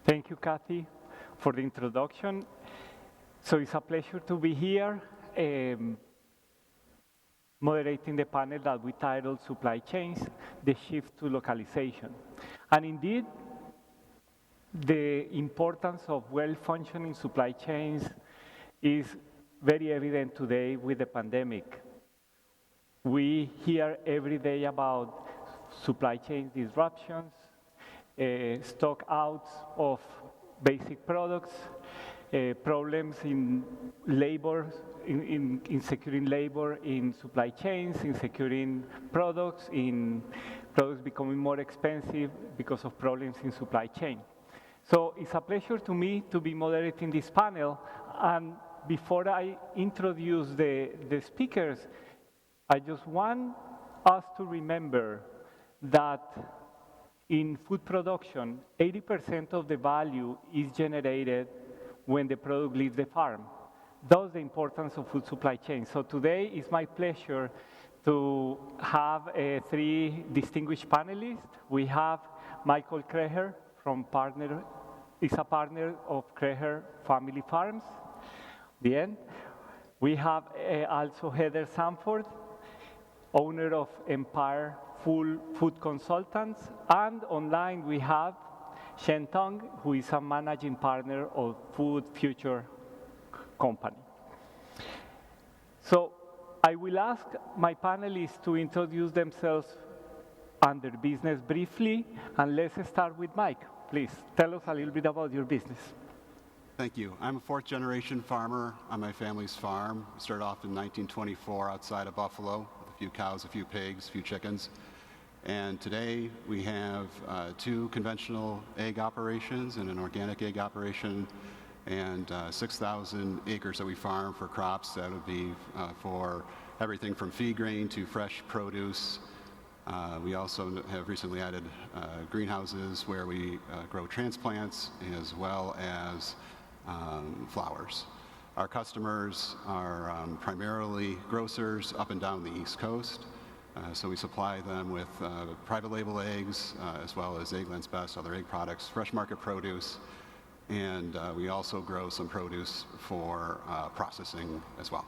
Thank you, Kathy, for the introduction. So it's a pleasure to be here, moderating the panel that we titled Supply Chains, the Shift to Localization. And indeed, the importance of well-functioning supply chains is very evident today with the pandemic. We hear every day about supply chain disruptions, stock outs of basic products, problems in labor, in securing labor in supply chains, in securing products, in products becoming more expensive because of problems in supply chain. So it's a pleasure to me to be moderating this panel. And before I introduce the speakers, I just want us to remember that in food production, 80% of the value is generated when the product leaves the farm. Thus the importance of food supply chain. So today it's my pleasure to have three distinguished panelists. We have Michael Kreher is a partner of Kreher Family Farms. The end. We have also Heather Sanford, owner of Empire Food Consultants, and online we have Shen Tong, who is a managing partner of FoodFutureCo. So I will ask my panelists to introduce themselves and their business briefly, and let's start with Mike. Please tell us a little bit about your business. Thank you. I'm a fourth-generation farmer on my family's farm. We started off in 1924 outside of Buffalo with a few cows, a few pigs, a few chickens. And today we have two conventional egg operations and an organic egg operation, and 6,000 acres that we farm for crops. That would be for everything from feed grain to fresh produce. We also have recently added greenhouses where we grow transplants as well as flowers. Our customers are primarily grocers up and down the East Coast. So we supply them with private label eggs, as well as Eggland's Best, other egg products, fresh market produce, and we also grow some produce for processing as well.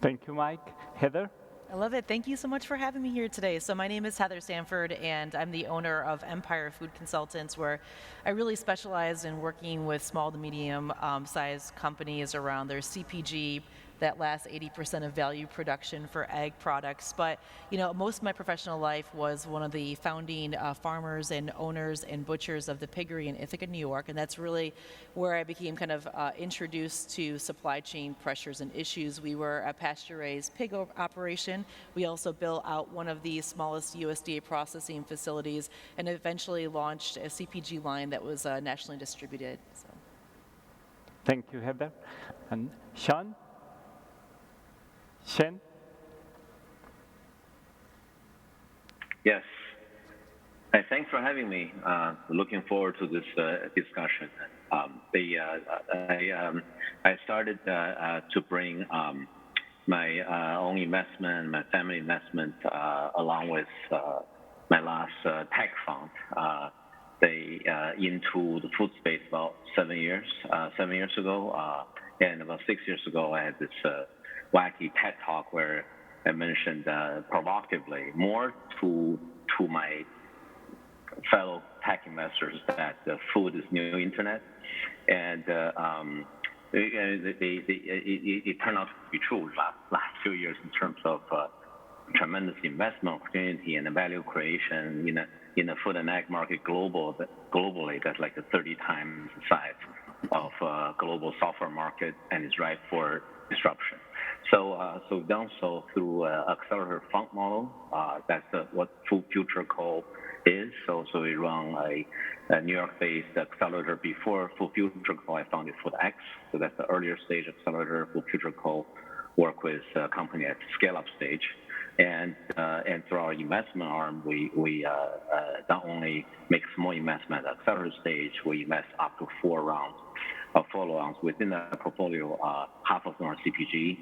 Thank you, Mike. Heather? I love it. Thank you so much for having me here today. So my name is Heather Sanford, and I'm the owner of Empire Food Consultants, where I really specialize in working with small to medium sized companies around their CPG, that last 80% of value production for egg products. But most of my professional life was one of the founding farmers and owners and butchers of the piggery in Ithaca, New York, and that's really where I became kind of introduced to supply chain pressures and issues. We were a pasture-raised pig operation. We also built out one of the smallest USDA processing facilities and eventually launched a CPG line that was nationally distributed. So. Thank you, Heather. And Shen? Yes. Thanks for having me. Looking forward to this discussion. I started to bring my own investment, my family investment, along with my last tech fund, into the food space about 7 years ago. And about 6 years ago, I had this wacky TED talk where I mentioned provocatively more to my fellow tech investors that food is new internet, and it turned out to be true last few years in terms of tremendous investment opportunity and the value creation in the food and egg market globally. That's like 30 times the size of global software market, and is ripe for disruption. So we've done so through accelerator fund model. That's what FoodFutureCo is. So we run a New York-based accelerator. Before FoodFutureCo, I founded FoodX. So that's the earlier stage accelerator. FoodFutureCo work with a company at scale-up stage. And through our investment arm, we not only make small investment at accelerator stage, we invest up to 4 rounds of follow-ons within the portfolio. Half of them are CPG,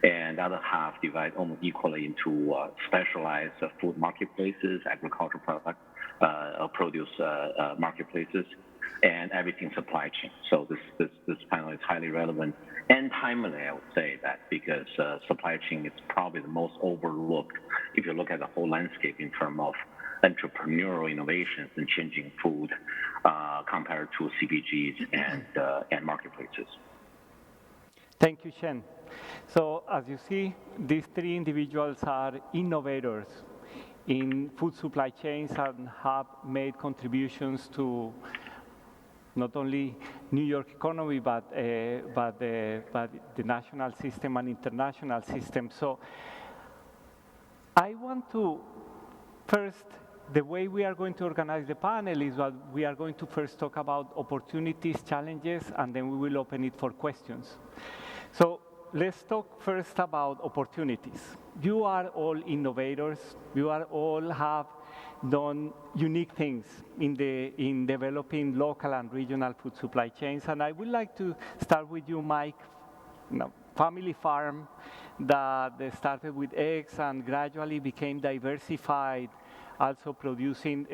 and the other half divide almost equally into specialized food marketplaces, agricultural products, produce marketplaces, and everything supply chain. So this panel is highly relevant and timely, I would say that, because supply chain is probably the most overlooked if you look at the whole landscape in terms of entrepreneurial innovations and changing food compared to CPGs and marketplaces. Thank you, Shen. So as you see, these three individuals are innovators in food supply chains and have made contributions to not only New York economy, but the national system and international system. So I want to first, the way we are going to organize the panel is that we are going to first talk about opportunities, challenges, and then we will open it for questions. So let's talk first about opportunities. You are all innovators. You are all have done unique things in developing local and regional food supply chains. And I would like to start with you, Mike. Family farm that started with eggs and gradually became diversified, also producing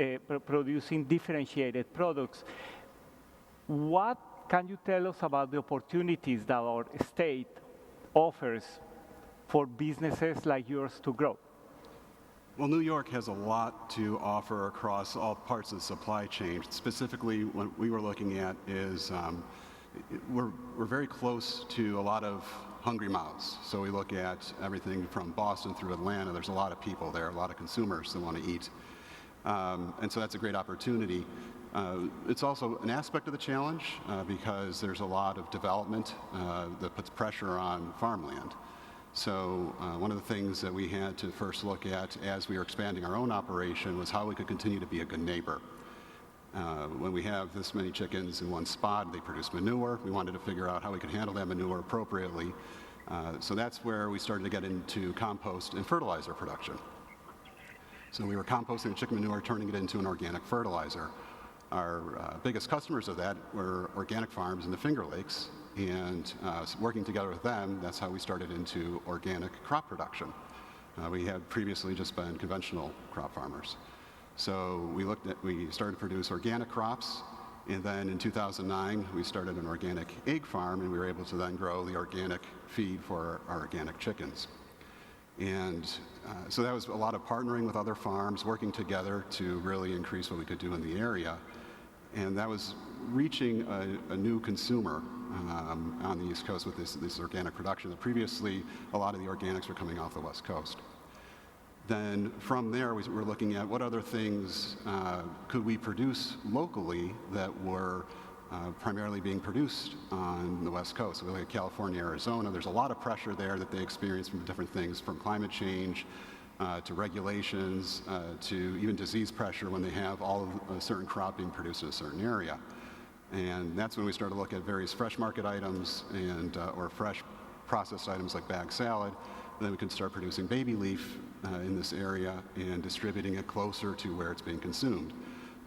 differentiated products. What can you tell us about the opportunities that our state offers for businesses like yours to grow? Well, New York has a lot to offer across all parts of the supply chain. Specifically, what we were looking at is we're very close to a lot of hungry mouths. So we look at everything from Boston through Atlanta. There's a lot of people there, a lot of consumers that want to eat. And so that's a great opportunity. It's also an aspect of the challenge because there's a lot of development that puts pressure on farmland. So one of the things that we had to first look at as we were expanding our own operation was how we could continue to be a good neighbor. When we have this many chickens in one spot, they produce manure. We wanted to figure out how we could handle that manure appropriately. So that's where we started to get into compost and fertilizer production. So we were composting chicken manure, turning it into an organic fertilizer. Our biggest customers of that were organic farms in the Finger Lakes, and working together with them, that's how we started into organic crop production. We had previously just been conventional crop farmers. So we started to produce organic crops, and then in 2009, we started an organic egg farm, and we were able to then grow the organic feed for our organic chickens. And so that was a lot of partnering with other farms, working together to really increase what we could do in the area. And that was reaching a new consumer on the East Coast with this organic production. Previously, a lot of the organics were coming off the West Coast. Then from there, we were looking at what other things could we produce locally that were primarily being produced on the West Coast. So we look at California, Arizona. There's a lot of pressure there that they experience from different things, from climate change to regulations to even disease pressure when they have all of a certain crop being produced in a certain area. And that's when we started to look at various fresh market items and or fresh processed items like bagged salad. And then we can start producing baby leaf in this area and distributing it closer to where it's being consumed.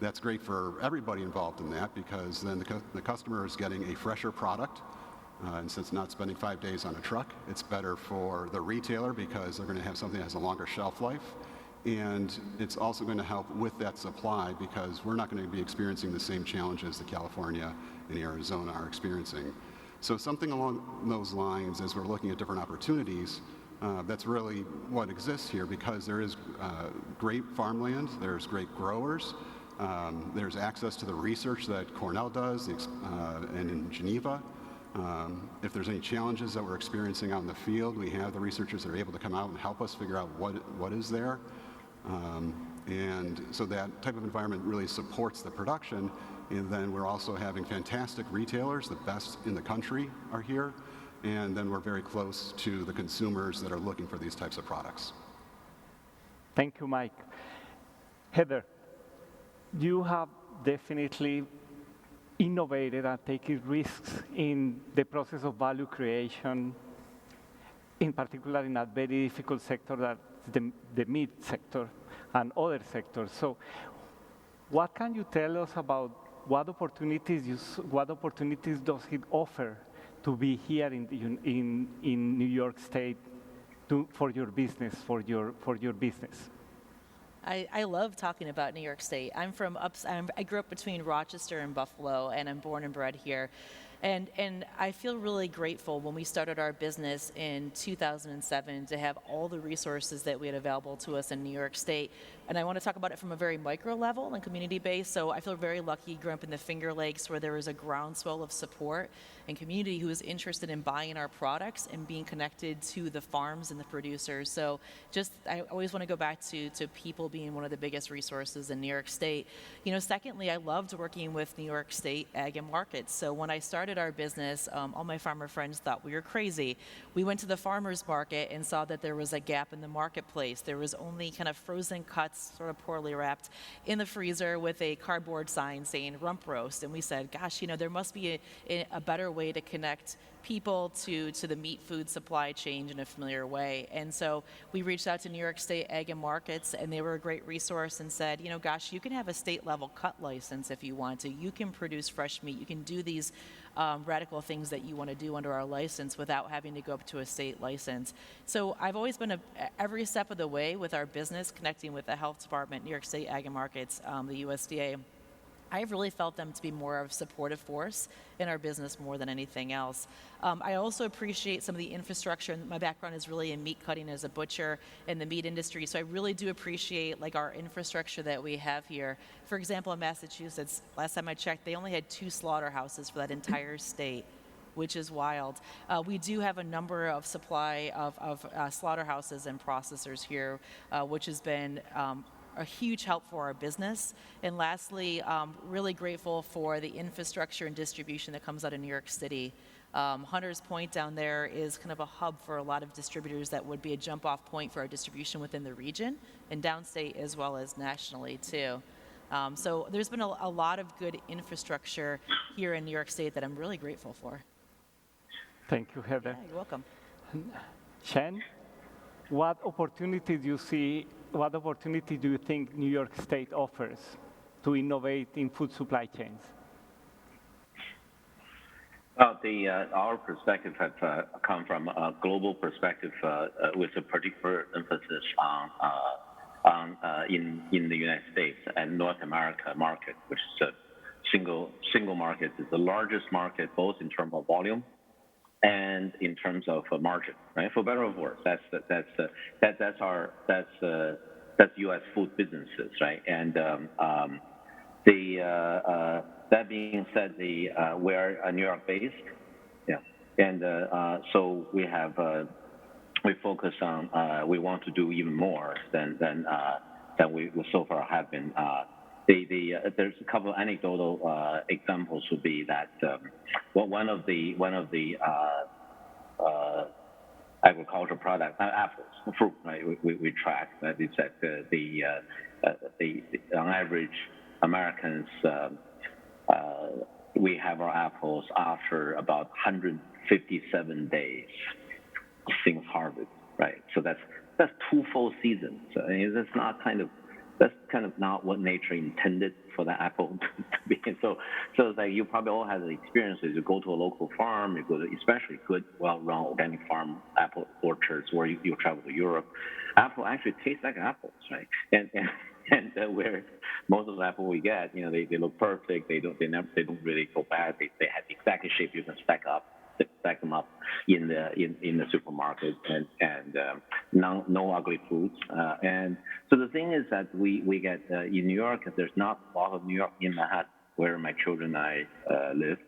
That's great for everybody involved in that because then the customer is getting a fresher product. And since not spending 5 days on a truck, it's better for the retailer because they're going to have something that has a longer shelf life. And it's also going to help with that supply because we're not going to be experiencing the same challenges that California and Arizona are experiencing. So something along those lines, as we're looking at different opportunities, that's really what exists here because there is great farmland, there's great growers, there's access to the research that Cornell does and in Geneva. If there's any challenges that we're experiencing out in the field, we have the researchers that are able to come out and help us figure out what is there. And so that type of environment really supports the production. And then we're also having fantastic retailers, the best in the country are here. And then we're very close to the consumers that are looking for these types of products. Thank you, Mike. Heather, you have definitely innovated and taken risks in the process of value creation, in particular in a very difficult sector that's the meat sector and other sectors. So what can you tell us about what opportunities does it offer to be here in New York State for your business, for your business? I love talking about New York State. I grew up between Rochester and Buffalo, and I'm born and bred here. And I feel really grateful when we started our business in 2007 to have all the resources that we had available to us in New York State. And I want to talk about it from a very micro level and community based. So I feel very lucky growing up in the Finger Lakes where there was a groundswell of support and community who was interested in buying our products and being connected to the farms and the producers. So I always want to go back to people being one of the biggest resources in New York State. Secondly, I loved working with New York State ag and markets. So when I started our business, all my farmer friends thought we were crazy. We went to the farmers market and saw that there was a gap in the marketplace. There was only kind of frozen cuts, sort of poorly wrapped, in the freezer with a cardboard sign saying rump roast. And we said, gosh, there must be a better way to connect people to the meat food supply chain in a familiar way. And so we reached out to New York State Ag and Markets, and they were a great resource and said, gosh, you can have a state level cut license if you want to. You can produce fresh meat. You can do these radical things that you want to do under our license without having to go up to a state license. So I've always been every step of the way with our business, connecting with the health department, New York State Ag and Markets, the USDA. I've really felt them to be more of a supportive force in our business more than anything else. I also appreciate some of the infrastructure. My background is really in meat cutting as a butcher in the meat industry, so I really do appreciate our infrastructure that we have here. For example, in Massachusetts, last time I checked, they only had 2 slaughterhouses for that entire state, which is wild. We do have a number of supply of slaughterhouses and processors here, which has been a huge help for our business. And lastly, really grateful for the infrastructure and distribution that comes out of New York City. Hunters Point down there is kind of a hub for a lot of distributors that would be a jump off point for our distribution within the region and downstate as well as nationally too. So there's been a lot of good infrastructure here in New York State that I'm really grateful for. Thank you, Heather. Yeah, you're welcome. Shen, what opportunity do you think New York State offers to innovate in food supply chains? Well, our perspective has come from a global perspective with a particular emphasis on in the United States and North America market, which is a single market. It's the largest market both in terms of volume and in terms of margin, right? For better or worse, that's U.S. food businesses, right? And that being said, we're New York based, yeah, and so we focus on we want to do even more than we so far have been. There's a couple of anecdotal examples would be that one of the agricultural products, apples, fruit, right? We track that is that on average Americans we have our apples after about 157 days since harvest, right? So that's 2 full seasons. I mean, that's kind of not what nature intended for the apple to be. So it's like you probably all have the experiences. You go to a local farm, you go to especially good, well-run organic farm apple orchards, or you travel to Europe. Apple actually tastes like apples, right? And where most of the apple we get, they look perfect. They don't really go bad. They have the exact shape you can stack them up in the supermarket, and no ugly fruits. And so the thing is that we get in New York, there's not a lot of New York in Manhattan, where my children and I live.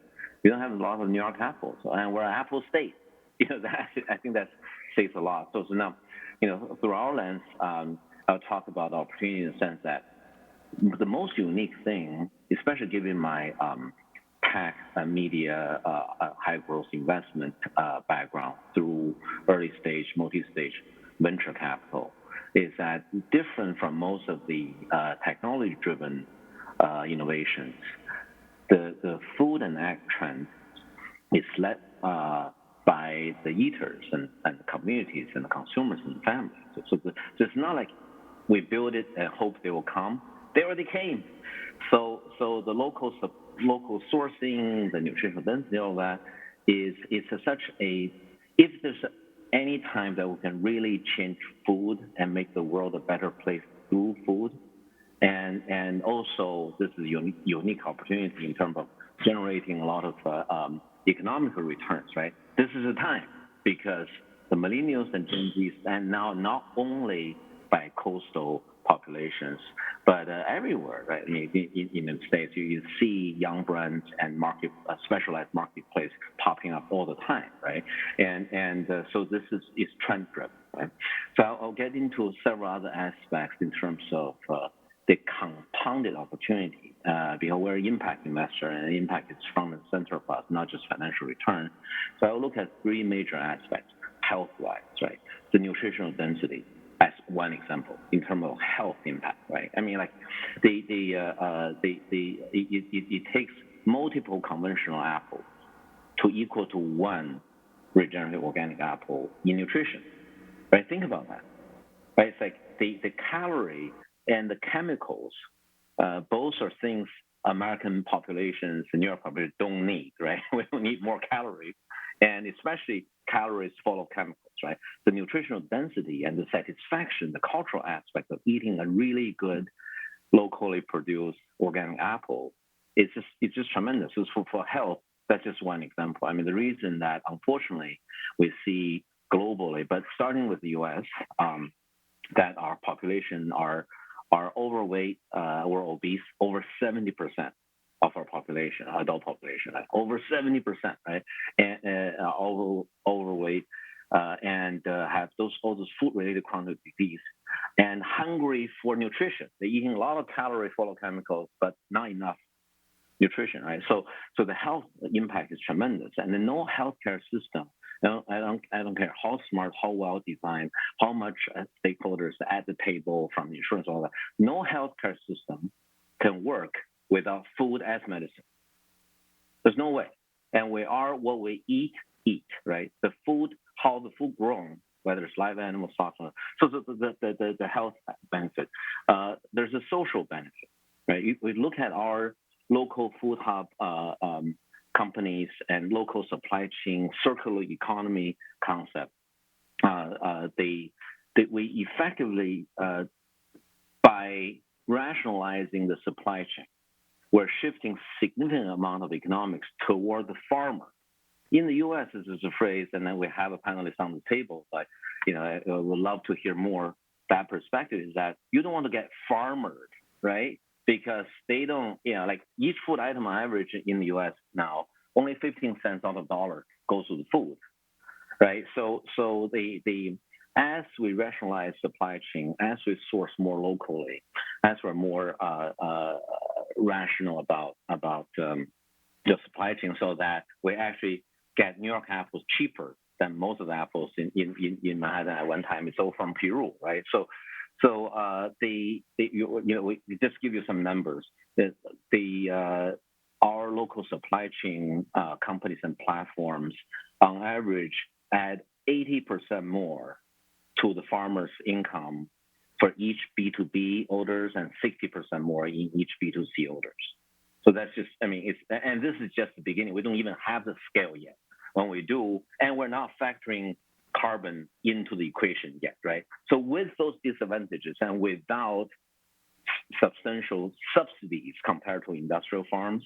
We don't have a lot of New York apples, and we're an apple state. I think that says a lot. So now, through our lens, I'll talk about opportunity in the sense that the most unique thing, especially given my tech, media, high growth investment background through early stage, multi-stage venture capital, is that different from most of the technology-driven innovations, the food and ag trend is led by the eaters and the communities and the consumers and families. So it's not like we build it and hope they will come. They already came. So the local sourcing, the nutritional density, all that it's such a, if there's any time that we can really change food and make the world a better place through food. And also, this is a unique opportunity in terms of generating a lot of economical returns, right? This is the time because the millennials and Gen Zs, and now not only by coastal populations, but everywhere, right? I mean, in the States, you see young brands and specialized marketplace popping up all the time, right? And so this is trend driven, right? So I'll get into several other aspects in terms of the compounded opportunity, because we're an impact investor, and impact is front and center for us, not just financial return. So I'll look at three major aspects, health-wise, right? The nutritional density as one example in terms of health impact, right? I mean, like it takes multiple conventional apples to equal to one regenerative organic apple in nutrition, right? Think about that, right? It's like the calorie and the chemicals, both are things American populations and Europe populations don't need, right? We don't need more calories, and especially calories full of chemicals, right? The nutritional density and the satisfaction, the cultural aspect of eating a really good, locally produced organic apple, it's just tremendous. So for health, that's just one example. I mean, the reason that unfortunately we see globally, but starting with the U.S., that our population are overweight or obese, over 70% of our population, adult population, right? Over 70%, right? And overweight and have all those food-related chronic disease and hungry for nutrition. They're eating a lot of calories full of chemicals, but not enough nutrition, right? So the health impact is tremendous, and then no healthcare system. I don't care how smart, how well designed, how much stakeholders at the table from insurance, all that. No healthcare system can work without food as medicine. There's no way. And we are what we eat, right? The food, how the food grown, whether it's live animal, soft animal. So the health benefit. There's a social benefit, right? We look at our local food hub companies and local supply chain circular economy concept. We effectively, by rationalizing the supply chain, we're shifting significant amount of economics toward the farmer. In the U.S., this is a phrase, and then we have a panelist on the table, but I would love to hear more. That perspective is that you don't want to get farmered, right? Because they don't, like each food item on average in the U.S. now, only 15 cents out of dollar goes to the food, right? So as we rationalize supply chain, as we source more locally, as we're more rational about the supply chain, so that we actually get New York apples cheaper than most of the apples in Manhattan at one time. It's all from Peru, right? So we just give you some numbers. Our local supply chain companies and platforms, on average, add 80% more to the farmer's income for each B2B orders and 60% more in each B2C orders. So that's just, and this is just the beginning. We don't even have the scale yet. When we do, and we're not factoring carbon into the equation yet, right? So with those disadvantages and without substantial subsidies compared to industrial farms,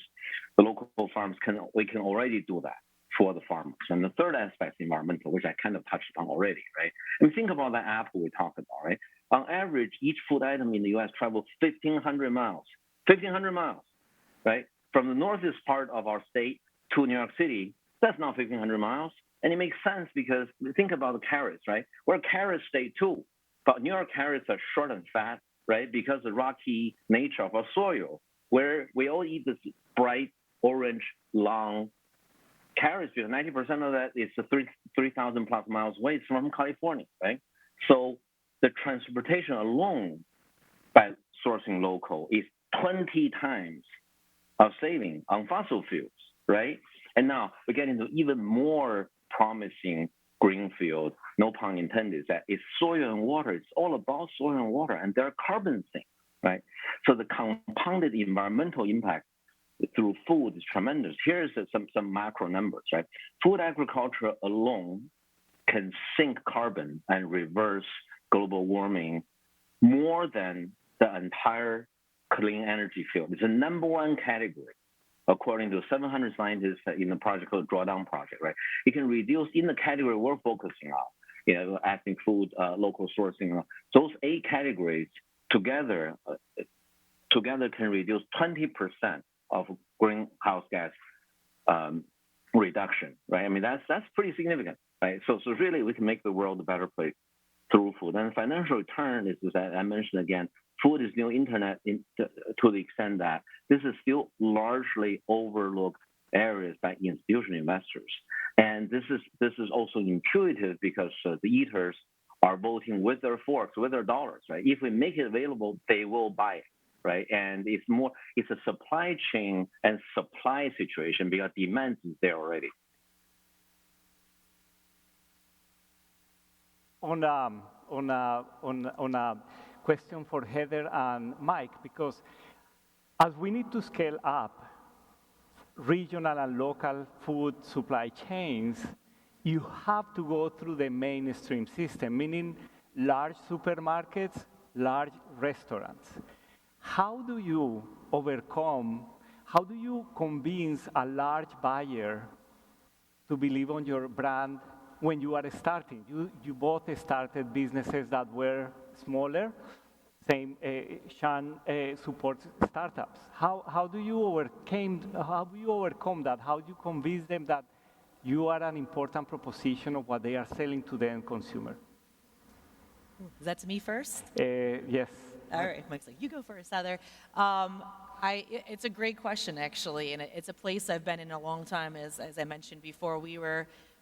the local farms we can already do that for the farmers. And the third aspect is environmental, which I kind of touched on already, right? And think about that apple we talked about, right? On average, each food item in the U.S. travels 1,500 miles. 1,500 miles, right? From the northeast part of our state to New York City, that's not 1,500 miles. And it makes sense because think about the carrots, right? We're a carrot state too, but New York carrots are short and fat, right? Because of the rocky nature of our soil, where we all eat this bright orange, long carrots, because 90% of that is 3,000 plus miles away. It's from California, right? So the transportation alone by sourcing local is 20 times of saving on fossil fuels, right? And now we get into even more promising greenfield, no pun intended, that is soil and water. It's all about soil and water, and they're carbon sinks, right? So the compounded environmental impact through food is tremendous. Here's some macro numbers, right? Food agriculture alone can sink carbon and reverse global warming more than the entire clean energy field. It's the number one category, according to 700 scientists in the project called Drawdown Project, right? It can reduce in the category we're focusing on, ethnic food, local sourcing. Those 8 categories together can reduce 20% of greenhouse gas reduction, right? I mean, that's pretty significant, right? So really, we can make the world a better place through food. And financial return is that I mentioned again, food is new internet to the extent that this is still largely overlooked areas by institutional investors. And this is also intuitive because the eaters are voting with their forks, with their dollars, right? If we make it available, they will buy it, right? And it's a supply chain and supply situation because demand is there already. On a question for Heather and Mike, because as we need to scale up regional and local food supply chains, you have to go through the mainstream system, meaning large supermarkets, large restaurants. How do you convince a large buyer to believe on your brand when you are starting? You both started businesses that were smaller. Same, Shen supports startups. How do you overcome that? How do you convince them that you are an important proposition of what they are selling to the end consumer? Is that to me first? Yes. All right, Mike's like, you go first, Heather. It's a great question, actually, and it's a place I've been in a long time. As I mentioned before,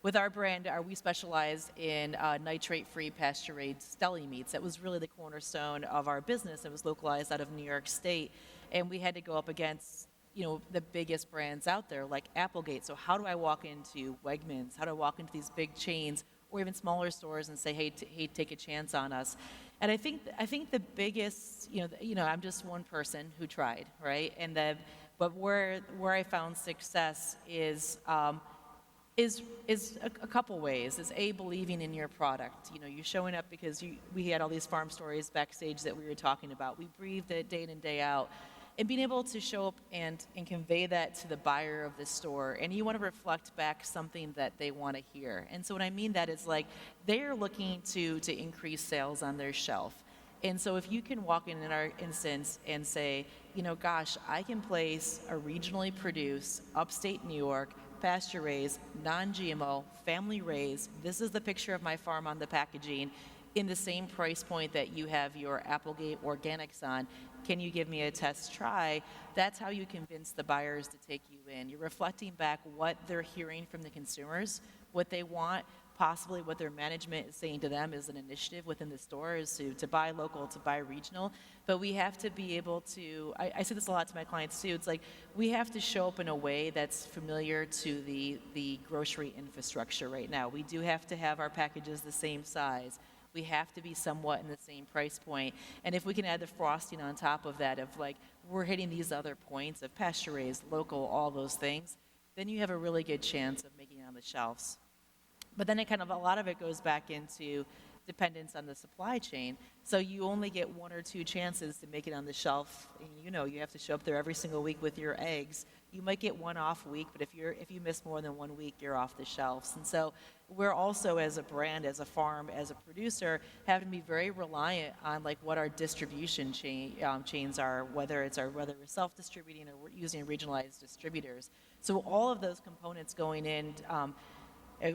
with our brand, we specialize in nitrate-free pasture-raised deli meats. That was really the cornerstone of our business. It was localized out of New York State, and we had to go up against the biggest brands out there, like Applegate. So how do I walk into Wegmans? How do I walk into these big chains or even smaller stores and say, hey, take a chance on us? And I think the biggest, I'm just one person who tried, right? But where I found success is a couple ways. Is A, believing in your product. You're showing up because we had all these farm stories backstage that we were talking about. We breathed it day in and day out. And being able to show up and convey that to the buyer of the store, and you want to reflect back something that they want to hear. And so what I mean that is like they're looking to increase sales on their shelf. And so if you can walk in our instance and say, gosh, I can place a regionally produced, upstate New York, pasture-raised, non-GMO, family-raised, this is the picture of my farm on the packaging, in the same price point that you have your Applegate Organics on, can you give me a test try? That's how you convince the buyers to take you in. You're reflecting back what they're hearing from the consumers, what they want, possibly what their management is saying to them is an initiative within the store is to buy local, to buy regional. But we have to be able to, I say this a lot to my clients too, it's like we have to show up in a way that's familiar to the grocery infrastructure right now. We do have to have our packages the same size. We have to be somewhat in the same price point. And if we can add the frosting on top of that, of like, we're hitting these other points of pasture-raised, local, all those things, then you have a really good chance of making it on the shelves. But then a lot of it goes back into dependence on the supply chain. So you only get 1 or 2 chances to make it on the shelf. And you have to show up there every single week with your eggs. You might get one off week, but if you miss more than 1 week, you're off the shelves. And so we're also, as a brand, as a farm, as a producer, having to be very reliant on like what our distribution chains are, whether we're self-distributing or we're using regionalized distributors. So all of those components going in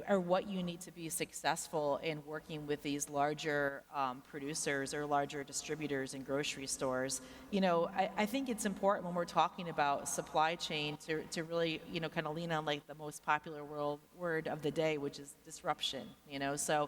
are what you need to be successful in working with these larger producers or larger distributors in grocery stores. I think it's important when we're talking about supply chain to really, kind of lean on like the most popular word of the day, which is disruption, So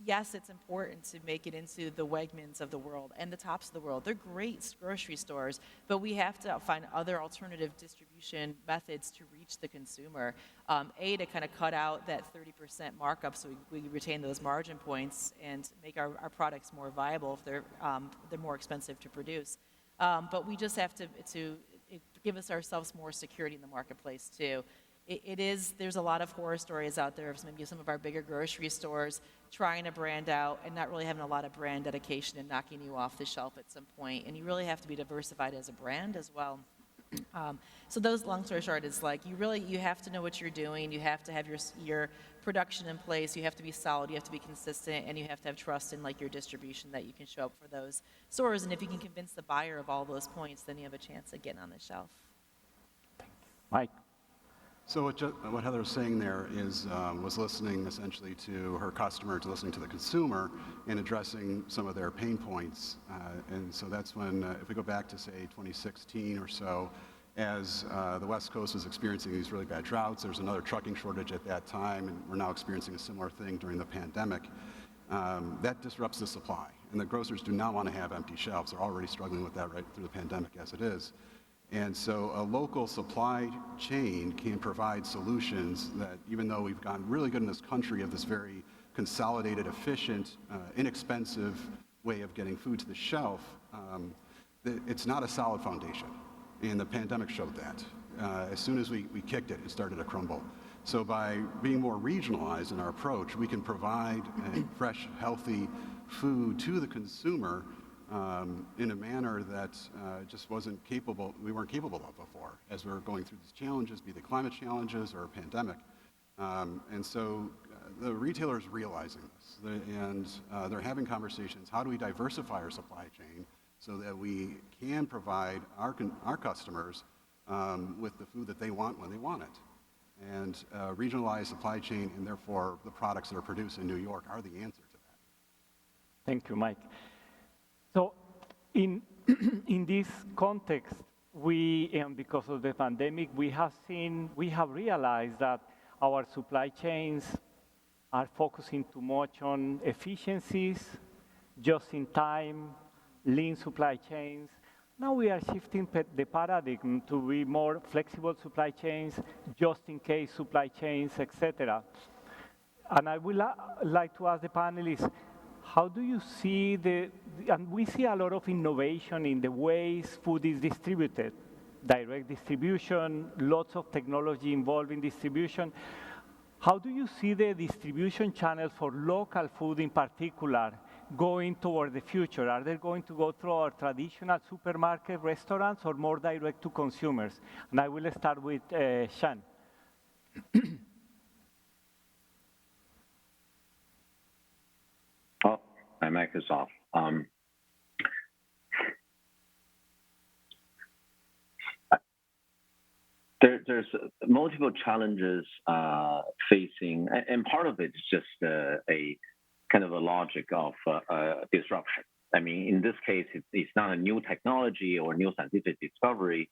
yes, it's important to make it into the Wegmans of the world and the Tops of the world. They're great grocery stores, but we have to find other alternative distribution methods to reach the consumer. To kind of cut out that 30% markup so we retain those margin points and make our products more viable if they're more expensive to produce. But we just have to give ourselves more security in the marketplace too. there's a lot of horror stories out there of maybe some of our bigger grocery stores trying to brand out and not really having a lot of brand dedication and knocking you off the shelf at some point. And you really have to be diversified as a brand as well. So those, long story short, is like you have to know what you're doing. You have to have your production in place. You have to be solid. You have to be consistent, and you have to have trust in like your distribution that you can show up for those stores. And if you can convince the buyer of all those points, then you have a chance of getting on the shelf. Mike. So what Heather was saying there is was listening essentially to her customer, to listening to the consumer, and addressing some of their pain points. And so that's when, if we go back to say 2016 or so, as the West Coast was experiencing these really bad droughts, there was another trucking shortage at that time, and we're now experiencing a similar thing during the pandemic. That disrupts the supply, and the grocers do not want to have empty shelves. They're already struggling with that right through the pandemic as it is. And so a local supply chain can provide solutions that, even though we've gotten really good in this country of this very consolidated, efficient, inexpensive way of getting food to the shelf, it's not a solid foundation. And the pandemic showed that. As soon as we kicked it, it started to crumble. So by being more regionalized in our approach, we can provide fresh, healthy food to the consumer in a manner that just we weren't capable of before, as we were going through these challenges, be they climate challenges or a pandemic. And so the retailers realizing this, and they're having conversations, how do we diversify our supply chain so that we can provide our customers with the food that they want when they want it. And regionalized supply chain, and therefore the products that are produced in New York, are the answer to that. Thank you, Mike. So in this context, because of the pandemic, we have realized that our supply chains are focusing too much on efficiencies, just in time, lean supply chains. Now we are shifting the paradigm to be more flexible supply chains, just in case supply chains, etc. And I would like to ask the panelists, how do you see and we see a lot of innovation in the ways food is distributed, direct distribution, lots of technology involved in distribution. How do you see the distribution channels for local food in particular going toward the future? Are they going to go through our traditional supermarket restaurants or more direct to consumers? And I will start with Shen. Oh, my mic is off. There's multiple challenges facing, and part of it is just a kind of a logic of disruption. I mean, in this case, it's not a new technology or new scientific discovery.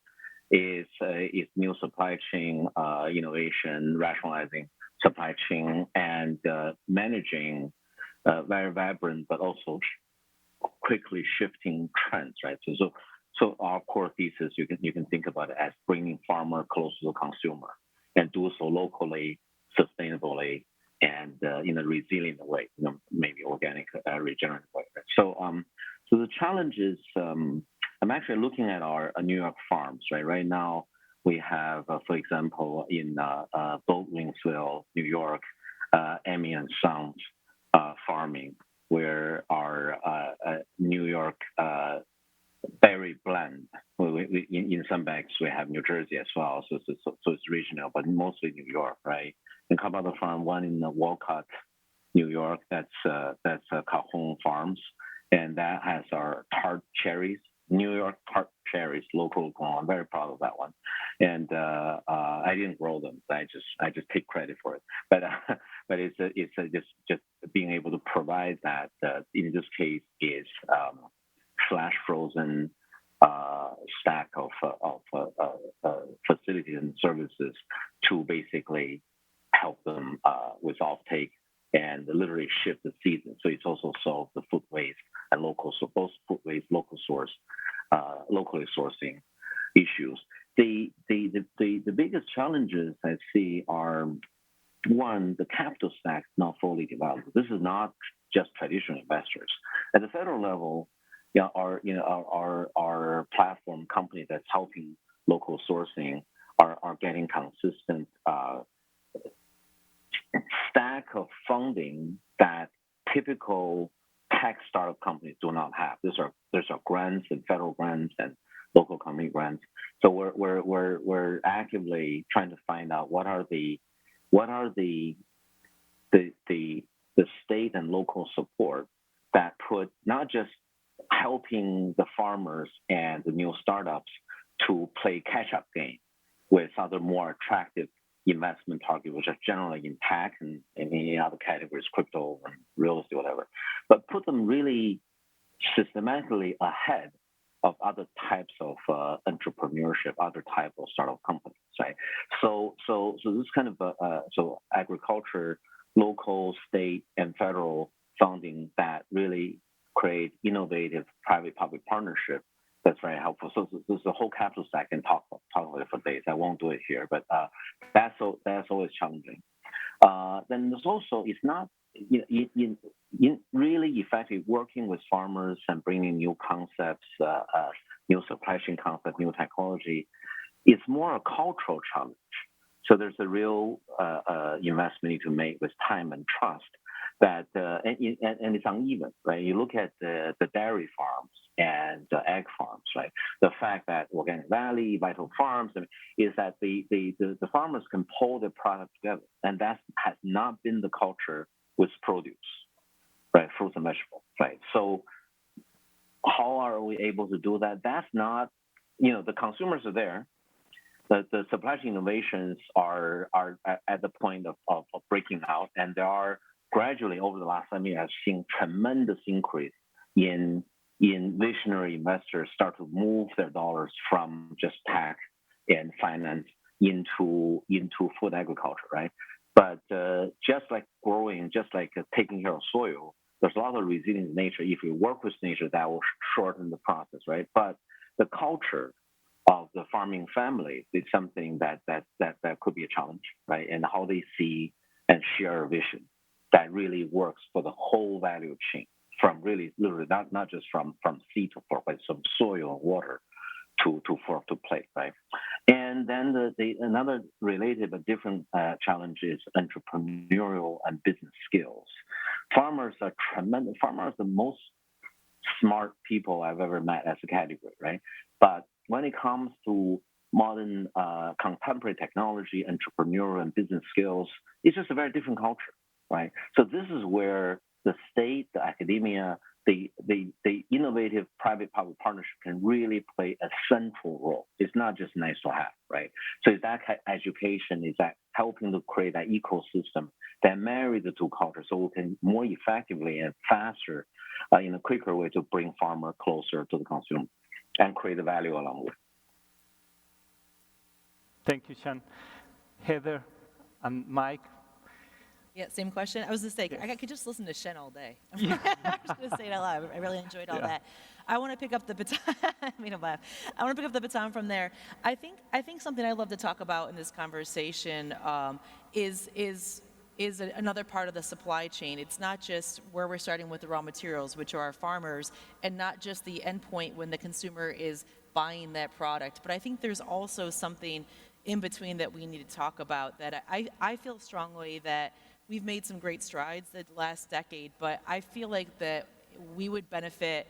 It's new supply chain innovation, rationalizing supply chain, and managing very vibrant but also quickly shifting trends, right? So our core thesis, you can think about it as bringing farmer closer to the consumer, and do so locally, sustainably, and in a resilient way, maybe organic, regenerative way. Right? So the challenge is, I'm actually looking at our New York farms, right? Right now, we have, for example, in Baldwinsville, New York, Emmy and Sons farming, where our New York berry blend. In some bags we have New Jersey as well, so it's regional, but mostly New York, right? And how about the farm one in Walcott, New York? That's Cajon Farms, and that has our tart cherries, New York tart cherries, local grown. I'm very proud of that one, and I didn't grow them. I just take credit for it. But it's just being able to provide that. In this case, is flash frozen stack of facilities and services to basically help them with offtake and literally shift the season. So it's also solved the food waste and both food waste, locally sourcing issues. The biggest challenges I see are, one, the capital stack is not fully developed. This is not just traditional investors. At the federal level, our platform company that's helping local sourcing are getting consistent stack of funding that typical tech startup companies do not have. These are grants and federal grants and local company grants. So we're actively trying to find out what are the state and local support that put not just helping the farmers and the new startups to play catch-up game with other more attractive investment targets, which are generally in tech and in other categories, crypto and real estate, whatever, but put them really systematically ahead of other types of entrepreneurship, other type of startup companies, right? So this kind of so agriculture, local, state, and federal funding that really create innovative private-public partnership. That's very helpful. So there's a whole capital stack and talk about it for days. I won't do it here, but that's always challenging. Then there's also, it's not in really effective working with farmers and bringing new concepts, new supply chain concept, new technology. It's more a cultural challenge. So there's a real investment you need to make with time and trust that, and it's uneven, right? You look at the dairy farms and the egg farms, right? The fact that Organic Valley, Vital Farms, is that the farmers can pull the product together, and that has not been the culture with produce, right? Fruits and vegetables, right? So how are we able to do that? That's not, the consumers are there. The supply chain innovations are at the point of breaking out, and there are gradually over the last 5 years, I've seen tremendous increase in visionary investors start to move their dollars from just tech and finance into food agriculture, right? But just like growing, just like taking care of soil, there's a lot of resilience in nature. If you work with nature, that will shorten the process, right? But the culture of the farming family is something that could be a challenge, right? And how they see and share a vision that really works for the whole value chain, from really literally not just from seed to fork, but from soil and water to fork to plate, right? And then another related but different challenge is entrepreneurial and business skills. Farmers are tremendous. Farmers are the most smart people I've ever met as a category, right? But when it comes to modern contemporary technology, entrepreneurial and business skills, it's just a very different culture, right? So this is where the state, the academia, the innovative private-public partnership can really play a central role. It's not just nice to have, right? So that education is that helping to create that ecosystem that marries the two cultures, so we can more effectively and faster, in a quicker way, to bring farmer closer to the consumer and create the value along with. Thank you, Shen. Heather and Mike. Yeah, same question. I was going to say, I could just listen to Shen all day. I'm just going to say it out loud. I really enjoyed all that. I want to pick up the baton. I mean, I'm laugh. I want to pick up the baton from there. I think something I love to talk about in this conversation is another part of the supply chain. It's not just where we're starting with the raw materials, which are our farmers, and not just the end point when the consumer is buying that product. But I think there's also something in between that we need to talk about that I feel strongly that we've made some great strides the last decade, but I feel like that we would benefit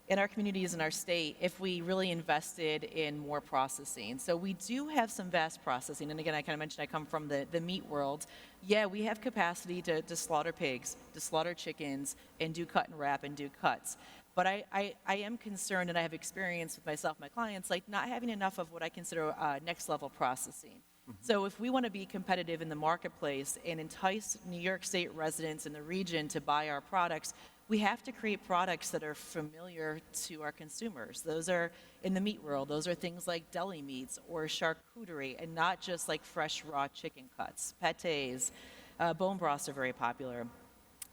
in our communities in our state if we really invested in more processing. So we do have some vast processing, and again, I kind of mentioned I come from the meat world. Yeah, we have capacity to slaughter pigs, to slaughter chickens, and do cut and wrap and do cuts. But I am concerned, and I have experience with myself, my clients, like not having enough of what I consider next level processing. So if we want to be competitive in the marketplace and entice New York State residents in the region to buy our products, we have to create products that are familiar to our consumers. Those are, in the meat world, those are things like deli meats or charcuterie, and not just like fresh raw chicken cuts. Pâtés, bone broths are very popular.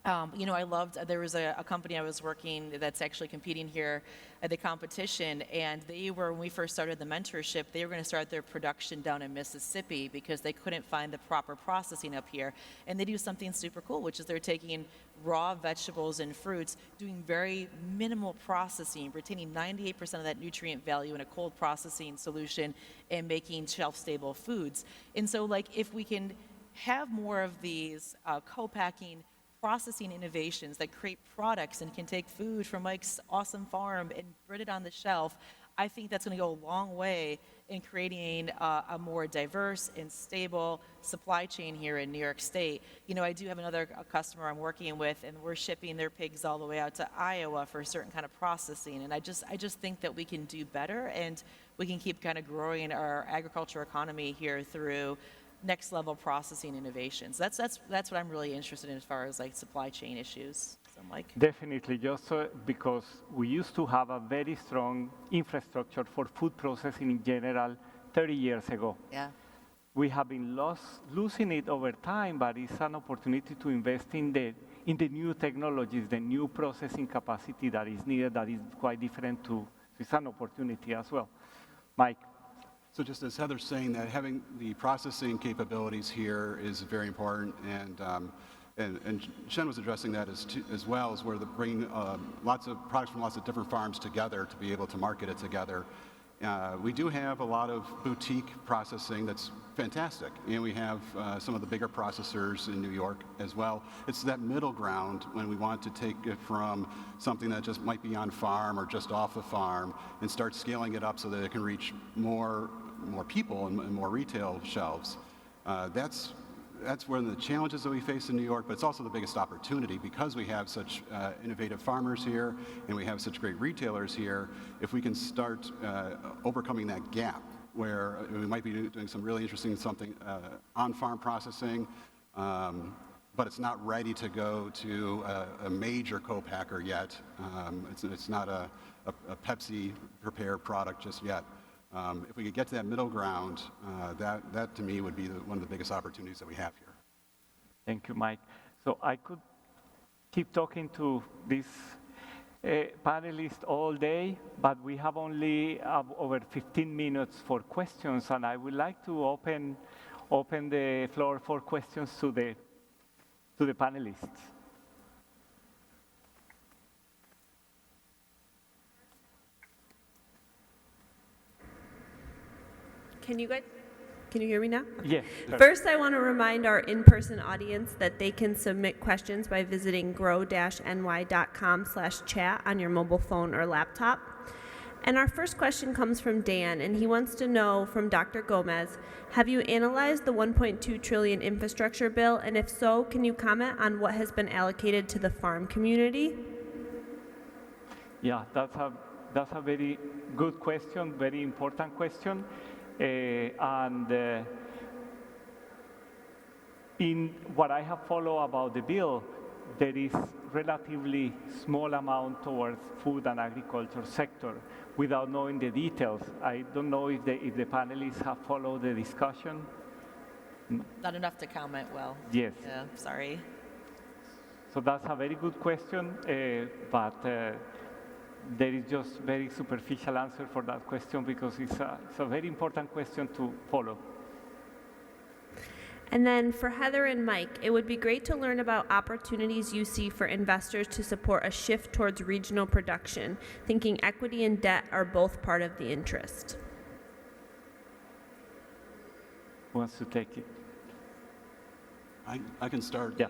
I loved, there was a company I was working that's actually competing here at the competition, and when we first started the mentorship, they were going to start their production down in Mississippi because they couldn't find the proper processing up here. And they do something super cool, which is they're taking raw vegetables and fruits, doing very minimal processing, retaining 98% of that nutrient value in a cold processing solution, and making shelf-stable foods. And so, if we can have more of these co-packing processing innovations that create products and can take food from Mike's awesome farm and put it on the shelf, I think that's going to go a long way in creating a more diverse and stable supply chain here in New York State. I do have another customer I'm working with, and we're shipping their pigs all the way out to Iowa for a certain kind of processing. And I just think that we can do better, and we can keep kind of growing our agriculture economy here through next level processing innovations. That's what I'm really interested in as far as supply chain issues. So Mike. Definitely, just because we used to have a very strong infrastructure for food processing in general 30 years ago. Yeah. We have been losing it over time, but it's an opportunity to invest in the new technologies, the new processing capacity that is needed, that is quite different to. It's an opportunity as well. Mike. So just as Heather's saying, that having the processing capabilities here is very important, and Shen was addressing that as well, as we're bringing lots of products from lots of different farms together to be able to market it together. We do have a lot of boutique processing that's fantastic, and we have some of the bigger processors in New York as well. It's that middle ground when we want to take it from something that just might be on farm or just off the farm and start scaling it up so that it can reach more people and more retail shelves. That's one of the challenges that we face in New York, but it's also the biggest opportunity because we have such innovative farmers here and we have such great retailers here. If we can start overcoming that gap where we might be doing some really interesting something on-farm processing, but it's not ready to go to a major co-packer yet. It's not a Pepsi prepared product just yet. If we could get to that middle ground, that to me would be one of the biggest opportunities that we have here. Thank you, Mike. So I could keep talking to this panelist all day, but we have only over 15 minutes for questions, and I would like to open the floor for questions to the panelists. Can you hear me now? Yes. First, I want to remind our in-person audience that they can submit questions by visiting grow-ny.com/chat on your mobile phone or laptop. And our first question comes from Dan, and he wants to know from Dr. Gomez, have you analyzed the $1.2 trillion infrastructure bill? And if so, can you comment on what has been allocated to the farm community? Yeah, that's a very good question, very important question. In what I have followed about the bill, there is relatively small amount towards food and agriculture sector without knowing the details. I don't know if the panelists have followed the discussion. Not enough to comment well. Yes. Yeah, sorry. So that's a very good question, but there is just very superficial answer for that question because it's a very important question to follow. And then for Heather and Mike, it would be great to learn about opportunities you see for investors to support a shift towards regional production, thinking equity and debt are both part of the interest. Who wants to take it? I can start. Yeah.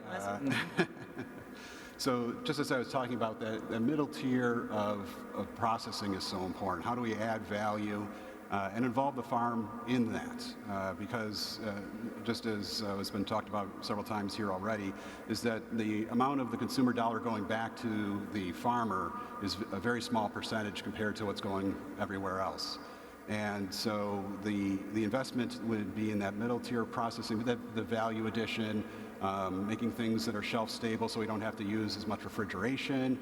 So just as I was talking about, the middle tier of processing is so important. How do we add value and involve the farm in that? Because just as has been talked about several times here already, is that the amount of the consumer dollar going back to the farmer is a very small percentage compared to what's going everywhere else. And so the investment would be in that middle tier processing, the value addition, making things that are shelf stable so we don't have to use as much refrigeration,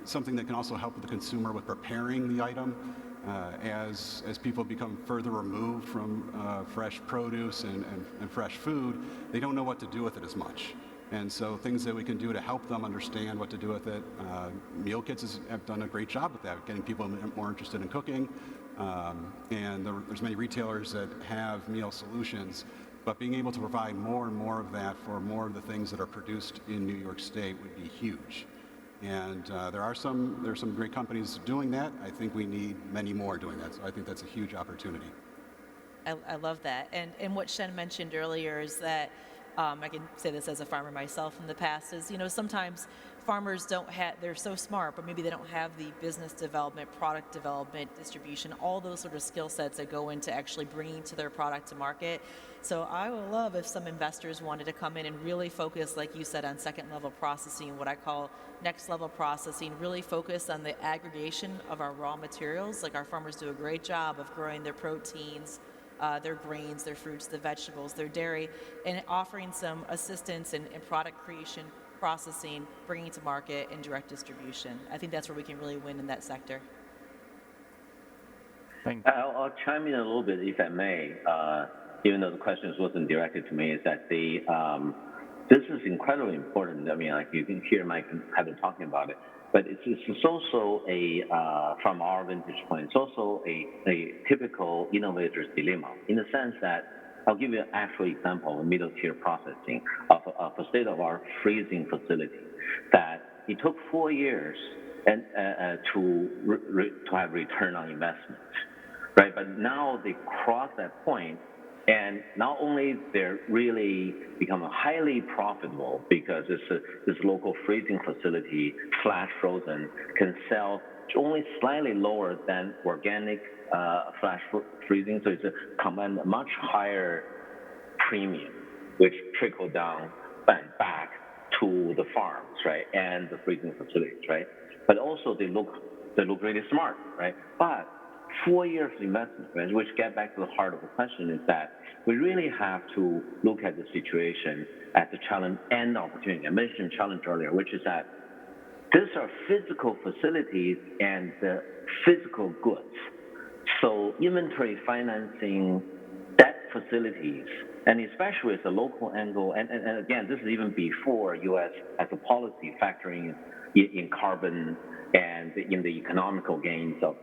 something that can also help with the consumer with preparing the item. As people become further removed from fresh produce and fresh food, they don't know what to do with it as much. And so things that we can do to help them understand what to do with it. Meal kits have done a great job with that, getting people more interested in cooking. And there's many retailers that have meal solutions, but being able to provide more and more of that for more of the things that are produced in New York State would be huge. And there's some great companies doing that. I think we need many more doing that. So I think that's a huge opportunity. I love that. And what Shen mentioned earlier is that, I can say this as a farmer myself in the past, is, sometimes farmers they're so smart, but maybe they don't have the business development, product development, distribution, all those sort of skill sets that go into actually bringing their product to market. So I would love if some investors wanted to come in and really focus, like you said, on second level processing, what I call next level processing, really focus on the aggregation of our raw materials. Like our farmers do a great job of growing their proteins, their grains, their fruits, the vegetables, their dairy, and offering some assistance in product creation, processing, bringing to market, and direct distribution. I think that's where we can really win in that sector. Thank you. I'll chime in a little bit, if I may, even though the question wasn't directed to me, is that this is incredibly important. I mean, like you can hear Mike have been talking about it, but it's also from our vantage point, it's also a typical innovator's dilemma in the sense that, I'll give you an actual example of middle tier processing of a state-of-the-art freezing facility that it took 4 years and to have return on investment, right? But now they cross that point, and not only they're really become highly profitable because this local freezing facility, flash frozen, can sell only slightly lower than organic flash freezing, so it's a command a much higher premium, which trickle down back to the farms, right, and the freezing facilities, right? But also they look really smart, right? But 4 years investment, right, which get back to the heart of the question, is that we really have to look at the situation as a challenge and opportunity. I mentioned challenge earlier, which is that these are physical facilities and physical goods. So inventory financing, debt facilities, and especially with the local angle, and again, this is even before U.S. as a policy factoring in carbon and in the economical gains of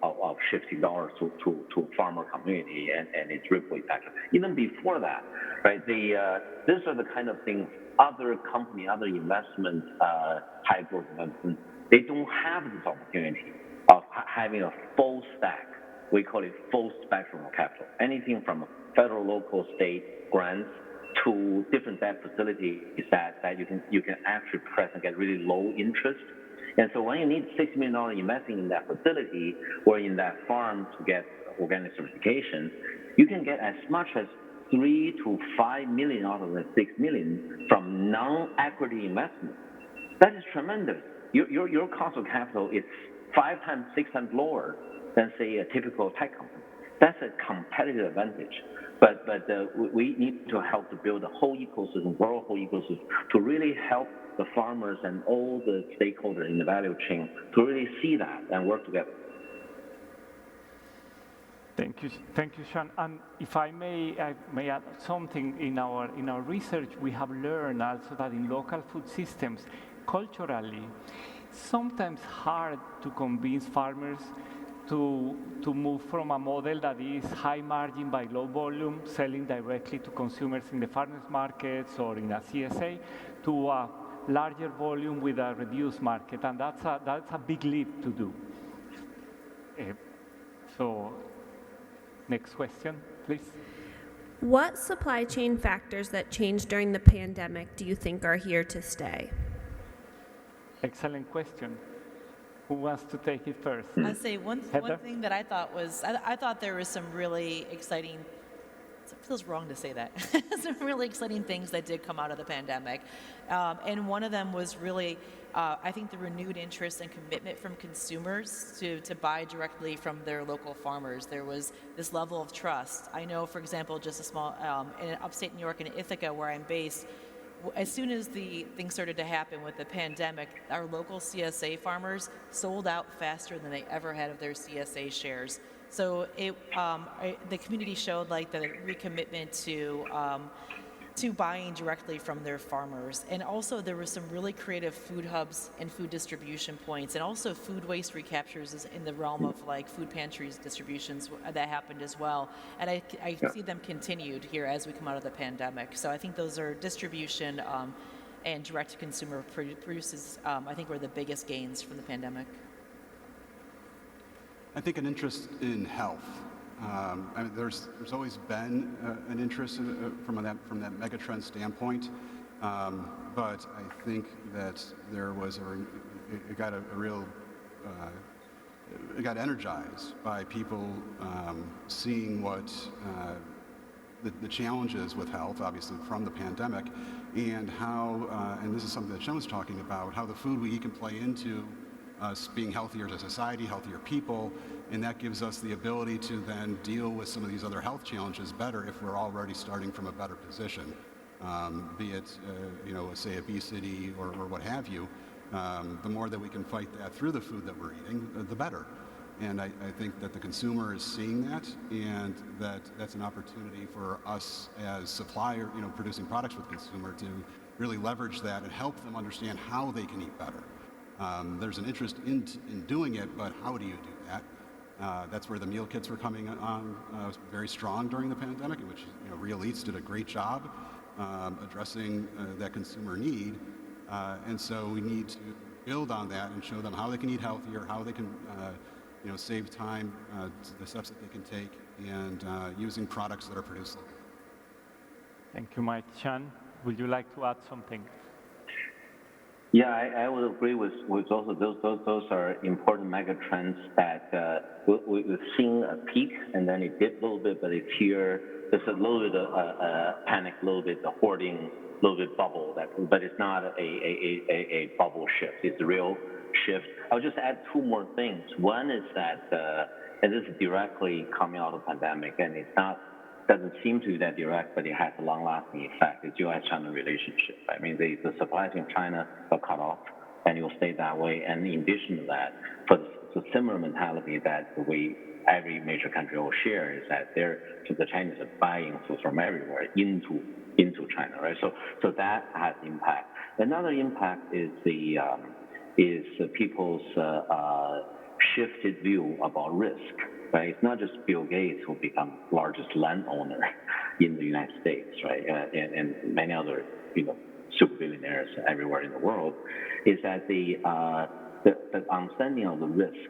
shifting dollars to farmer community and its ripple effect. Even before that, right? These are the kind of things other company, other investment, high growth investments, they don't have this opportunity of having a full stack. We call it full spectrum of capital. Anything from federal, local, state grants to different debt facilities that you can actually press and get really low interest. And so when you need $6 million investing in that facility or in that farm to get organic certification, you can get as much as $3 to $5 million out of the $6 million from non-equity investment. That is tremendous. Your cost of capital is 5 times, 6 times lower than, say, a typical tech company. That's a competitive advantage. But we need to help to build a whole ecosystem, grow a whole ecosystem, to really help the farmers and all the stakeholders in the value chain to really see that and work together. Thank you, Shen. And if I may add something. In our research, we have learned also that in local food systems, culturally, sometimes hard to convince farmers to move from a model that is high margin by low volume, selling directly to consumers in the farmers markets or in a CSA, to a larger volume with a reduced market, and that's a big leap to do. So, next question, please. What supply chain factors that changed during the pandemic do you think are here to stay? Excellent question. Who wants to take it first? I'd say one thing that I thought was, I thought there was some really exciting, it feels wrong to say that, some really exciting things that did come out of the pandemic. And one of them was really, I think, the renewed interest and commitment from consumers to buy directly from their local farmers. There was this level of trust. I know, for example, just a small, in upstate New York in Ithaca, where I'm based, as soon as the things started to happen with the pandemic, our local CSA farmers sold out faster than they ever had of their CSA shares. So the community showed like the recommitment to to buying directly from their farmers. And also there were some really creative food hubs and food distribution points, and also food waste recaptures is in the realm of like food pantries distributions that happened as well. And I see them continued here as we come out of the pandemic. So I think those are distribution and direct-to-consumer produces, I think, were the biggest gains from the pandemic. I think an interest in health. I mean, there's always been an interest from that megatrend standpoint, but I think that there was it got it got energized by people seeing what the challenges with health, obviously from the pandemic, and how, and this is something that Shen was talking about, how the food we eat can play into us being healthier as a society, healthier people, and that gives us the ability to then deal with some of these other health challenges better if we're already starting from a better position, be it, say obesity or what have you. The more that we can fight that through the food that we're eating, the better. And I think that the consumer is seeing that, and that's an opportunity for us as supplier, producing products for the consumer to really leverage that and help them understand how they can eat better. There's an interest in doing it, but how do you do that? That's where the meal kits were coming on very strong during the pandemic, which Real Eats did a great job addressing that consumer need. And so we need to build on that and show them how they can eat healthier, how they can save time, the steps that they can take, and using products that are produced locally. Thank you, Mike. Shen, would you like to add something? Yeah, I would agree with also those are important mega trends that we've seen a peak, and then it dipped a little bit, but it's here. There's a little bit of panic, a little bit of hoarding, a little bit bubble, but it's not a bubble shift. It's a real shift. I'll just add two more things. One is that, and this is directly coming out of the pandemic, and doesn't seem to be that direct, but it has a long-lasting effect. It's U.S.-China relationship. I mean, the supplies in China are cut off, and it will stay that way. And in addition to that, for the similar mentality that every major country will share is that the Chinese are buying food from everywhere into China, right? So that has impact. Another impact is people's shifted view about risk. Right? It's not just Bill Gates who become largest landowner in the United States, right? And many other, super billionaires everywhere in the world. Is that the understanding of the risk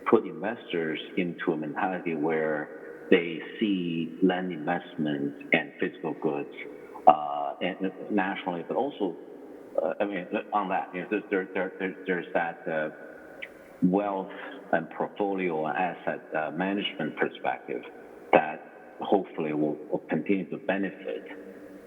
put investors into a mentality where they see land investment and physical goods, and nationally, but also, on that, there's that wealth and portfolio and asset management perspective that hopefully will continue to benefit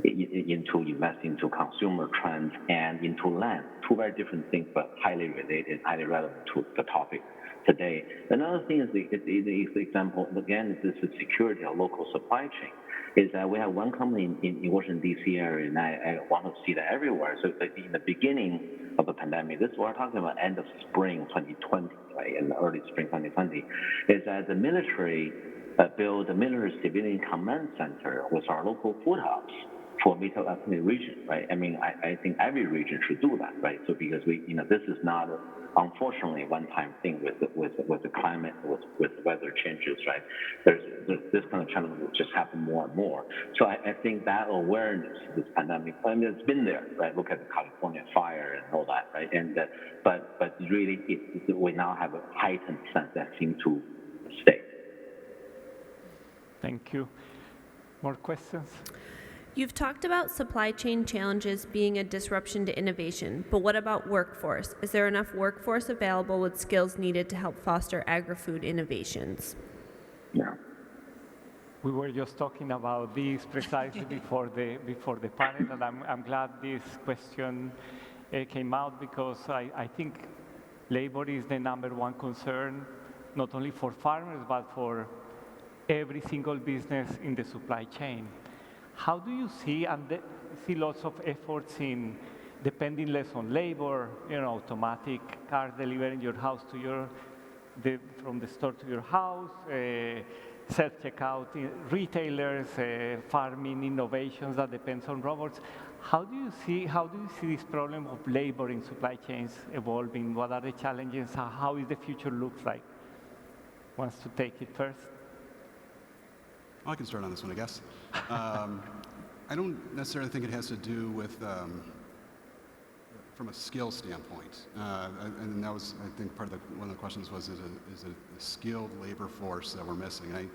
into investing into consumer trends and into land. Two very different things, but highly related, highly relevant to the topic today. Another thing is the example, again, this is security of local supply chain, is that we have one company in Washington, D.C. area, and I want to see that everywhere. So in the beginning of the pandemic, we're talking about end of spring 2020, right, and early spring 2020, is that the military built a military civilian command center with our local food hubs for Middle Ethnic region, right? I mean, I think every region should do that, right? So because this is not, unfortunately, a one-time thing with the climate, with weather changes, right? There's this kind of challenge will just happen more and more. So I think that awareness of this pandemic, it's been there, right? Look at the California fire and all that, right? And but really, we now have a heightened sense that seems to stay. Thank you. More questions? You've talked about supply chain challenges being a disruption to innovation, but what about workforce? Is there enough workforce available with skills needed to help foster agri-food innovations? Yeah. We were just talking about this precisely before the panel, and I'm glad this question came out, because I think labor is the #1 concern, not only for farmers, but for every single business in the supply chain. How do you see, and see lots of efforts in depending less on labor, automatic cars delivering your house to from the store to your house, self-checkout retailers, farming innovations that depends on robots. How do you see this problem of labor in supply chains evolving? What are the challenges? How is the future looks like? Wants to take it first? I can start on this one, I guess. I don't necessarily think it has to do with from a skill standpoint, and that was, I think, part of one of the questions was, is it a skilled labor force that we're missing?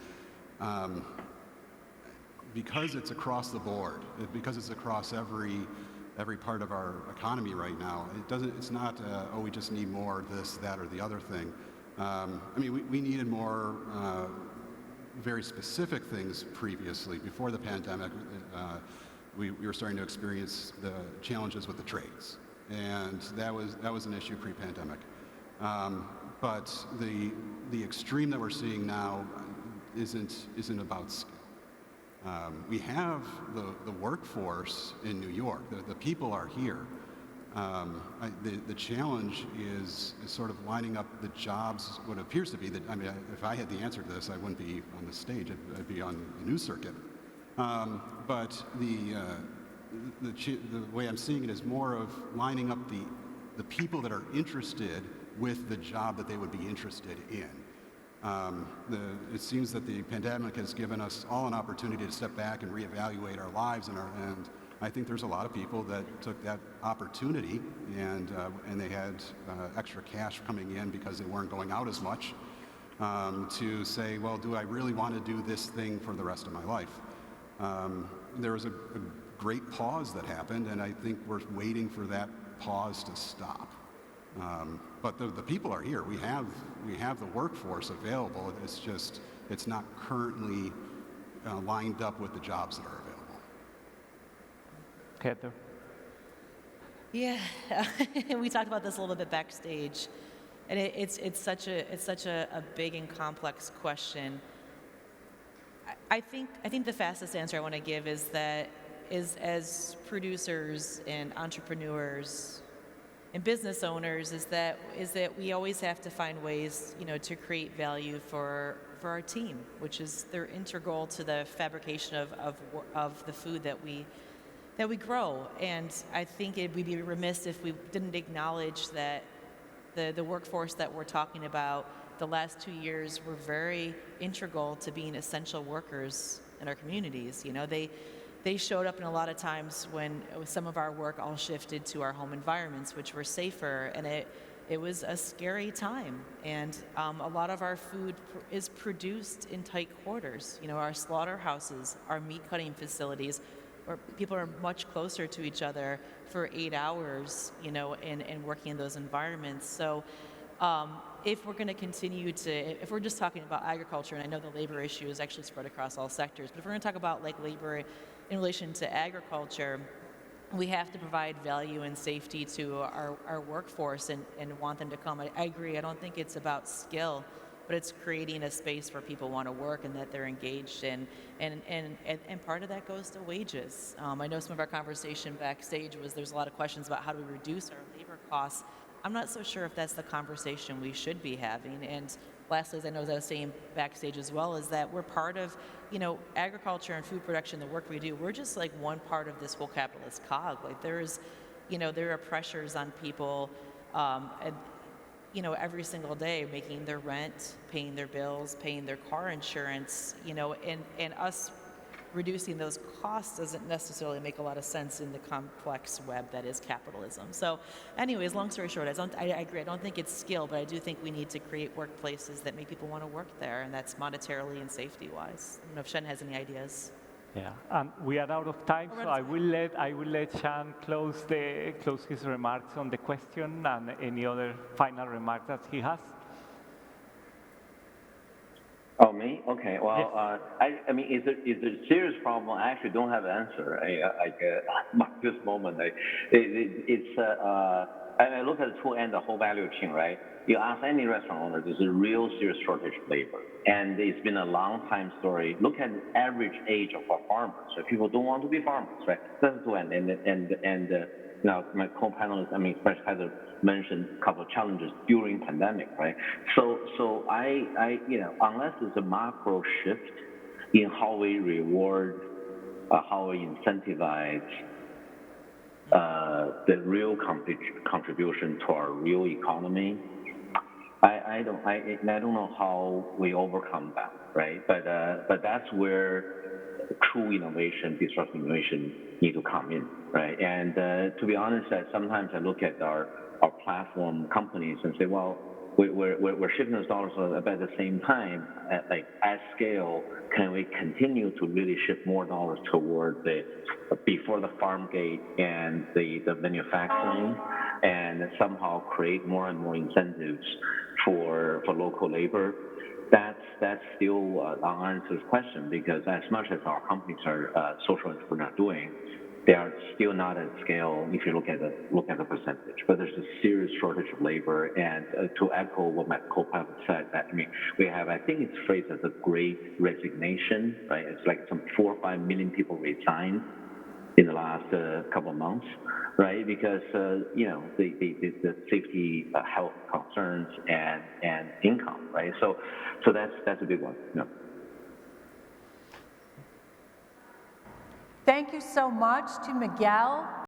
Because it's across the board, because it's across every part of our economy right now, it's not, oh, we just need more this, that, or the other thing. We needed more very specific things previously. Before the pandemic, we were starting to experience the challenges with the trades. And that was an issue pre-pandemic. But the extreme that we're seeing now isn't about skill. We have the workforce in New York. The people are here. The challenge is sort of lining up the jobs, what appears to be that, if I had the answer to this, I wouldn't be on the stage, I'd be on the news circuit. But the way I'm seeing it is more of lining up the people that are interested with the job that they would be interested in. It seems that the pandemic has given us all an opportunity to step back and reevaluate our lives, and I think there's a lot of people that took that opportunity and they had extra cash coming in because they weren't going out as much to say, well, do I really want to do this thing for the rest of my life? There was a great pause that happened, and I think we're waiting for that pause to stop. But the people are here. We have the workforce available. It's not currently lined up with the jobs that are available. Heather? Yeah, we talked about this a little bit backstage, and it's such a big and complex question. I think the fastest answer I want to give is that as producers and entrepreneurs and business owners is that we always have to find ways, to create value for our team, which is they're integral to the fabrication of the food that we grow. And I think we'd be remiss if we didn't acknowledge that the workforce that we're talking about the last 2 years were very integral to being essential workers in our communities. They showed up in a lot of times when some of our work all shifted to our home environments, which were safer, and it was a scary time. And a lot of our food is produced in tight quarters. Our slaughterhouses, our meat cutting facilities, where people are much closer to each other for 8 hours, and working in those environments. So if we're going to continue if we're just talking about agriculture, and I know the labor issue is actually spread across all sectors, but if we're going to talk about labor in relation to agriculture, we have to provide value and safety to our workforce and want them to come. I agree. I don't think it's about skill, but it's creating a space where people want to work and that they're engaged in. And part of that goes to wages. I know some of our conversation backstage there's a lot of questions about how do we reduce our labor costs. I'm not so sure if that's the conversation we should be having. And lastly, as I know as I was saying backstage as well, is that we're part of, agriculture and food production, the work we do, we're just one part of this whole capitalist cog. There are pressures on people, every single day, making their rent, paying their bills, paying their car insurance, and us reducing those costs doesn't necessarily make a lot of sense in the complex web that is capitalism. So anyways, long story short, I agree. I don't think it's skill, but I do think we need to create workplaces that make people want to work there, and that's monetarily and safety-wise. I don't know if Shen has any ideas. Yeah, and we are out of time, so I will let Shen close his remarks on the question and any other final remarks that he has. Oh, me? Okay. Well, Yes. It's a serious problem. I actually don't have an answer. At this moment, I look at the two ends, the whole value chain, right? You ask any restaurant owner, there's a real serious shortage of labor, and it's been a long time story. Look at the average age of our farmers. So people don't want to be farmers, right? That's the two ends, and now my co-panelists, especially Heather mentioned a couple of challenges during pandemic, right? So I unless there's a macro shift in how we reward, how we incentivize the real contribution to our real economy, I don't know how we overcome that, right? But that's where true innovation, disruptive innovation, need to come in, right? And to be honest, sometimes I look at our platform companies and say, well, we're shifting those dollars, but at the same time, at scale, can we continue to really shift more dollars toward before the farm gate and the manufacturing, and somehow create more and more incentives for local labor? That's still an unanswered question, because as much as our companies are social entrepreneurs doing, they are still not at scale if you look at the percentage. But there's a serious shortage of labor, and to echo what my co-pilot said, we have, I think it's phrased as a great resignation, right? It's like some 4 or 5 million people resigned in the last couple of months, right? Because the safety, health concerns, and income, right? So that's a big one. Yeah. Thank you so much to Miguel,